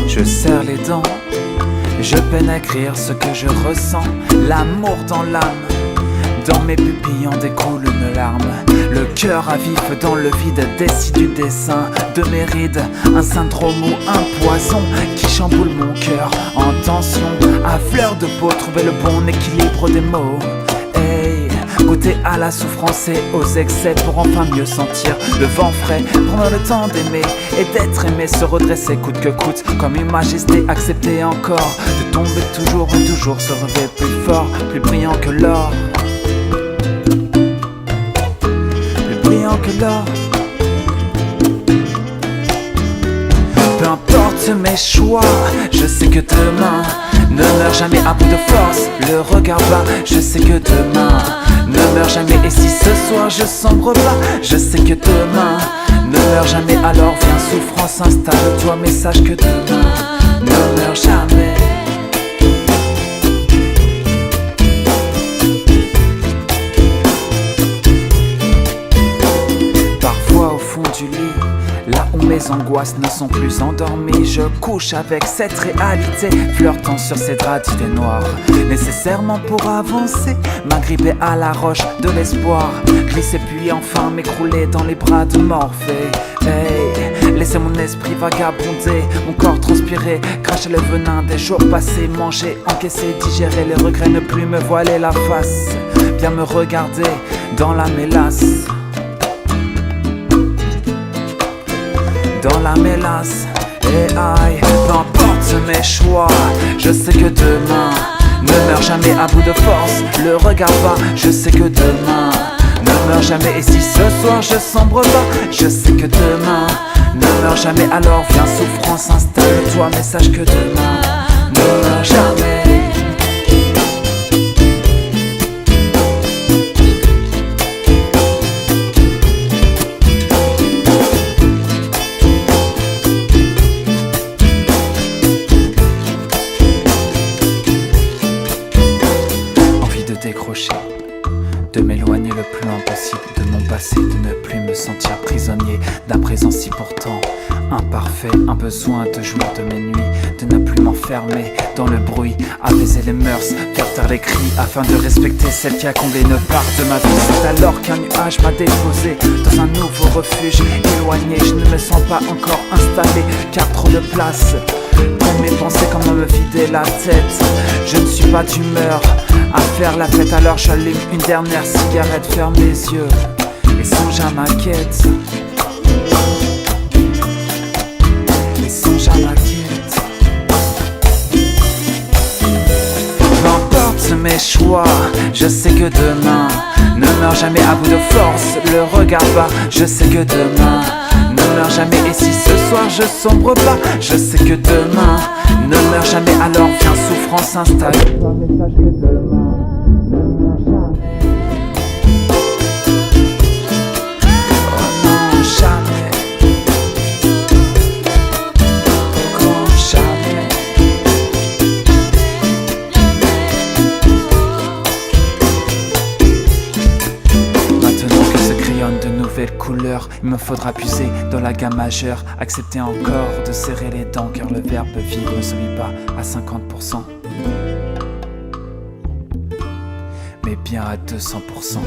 Je serre les dents, je peine à écrire ce que je ressens. L'amour dans l'âme, dans mes pupilles en découle une larme. Le cœur à vif dans le vide, décide du dessin de mes rides. Un syndrome ou un poison qui chamboule mon cœur en tension. À fleur de peau, trouver le bon équilibre des mots. Hey, goûter à la souffrance et aux excès pour enfin mieux sentir le vent frais. Prendre le temps d'aimer et d'être aimé, se redresser coûte que coûte, comme une majesté accepter encore. De tomber toujours et toujours se relever plus fort, plus brillant que l'or. Plus brillant que l'or. Peu importe mes choix, je sais que demain ne meurt jamais à bout de force. Le regard bas, je sais que demain ne meurt jamais. Et si ce soir je sombre pas, je sais que demain ne meurt jamais. Alors viens souffrance, installe-toi, mais sache que demain ne meurt jamais. Parfois au fond du lit, là où mes angoisses ne sont plus endormies, je couche avec cette réalité, flirtant sur ces draps d'idées noires. Nécessairement pour avancer, m'agripper à la roche de l'espoir, glisser puis enfin m'écrouler dans les bras de Morphée. Hey, laisser mon esprit vagabonder, mon corps transpirer, cracher le venin des jours passés, manger, encaisser, digérer les regrets, ne plus me voiler la face, bien me regarder dans la mélasse. Dans la mélasse, et aïe, peu importe mes choix, je sais que demain ne meurt jamais à bout de force. Le regard bas, je sais que demain ne meurt jamais. Et si ce soir je sombre pas, je sais que demain ne meurt jamais. Alors viens souffrance, installe-toi, mais sache que demain ne meurt jamais. Décrocher, de m'éloigner le plus loin possible de mon passé, de ne plus me sentir prisonnier d'un présent si pourtant imparfait. Un besoin de jouir de mes nuits, de ne plus m'enfermer dans le bruit, apaiser les mœurs, faire taire les cris afin de respecter celle qui a comblé une part de ma vie. C'est alors qu'un nuage m'a déposé dans un nouveau refuge éloigné. Je ne me sens pas encore installé car trop de place prennent mes pensées, comment me vider la tête. Je ne suis pas d'humeur à faire la fête, alors j'allume une dernière cigarette, ferme les yeux et songe à ma quête. Et songe à ma quête. Peu importe mes choix, je sais que demain ne meurt jamais à bout de force. Le regard bas, je sais que demain ne meurt jamais. Et si ce soir je sombre pas, je sais que demain ne meurt jamais. Alors viens souffrance, installe-toi, mais sache que demain ne meurt jamais. Oh non, jamais. Oh jamais. Maintenant que se crayonnent de nouvelles couleurs, il me faudra puiser dans la gamme majeure, accepter encore de serrer les dents, car le verbe vivre ne se vit pas à 50%, mais bien à 200%.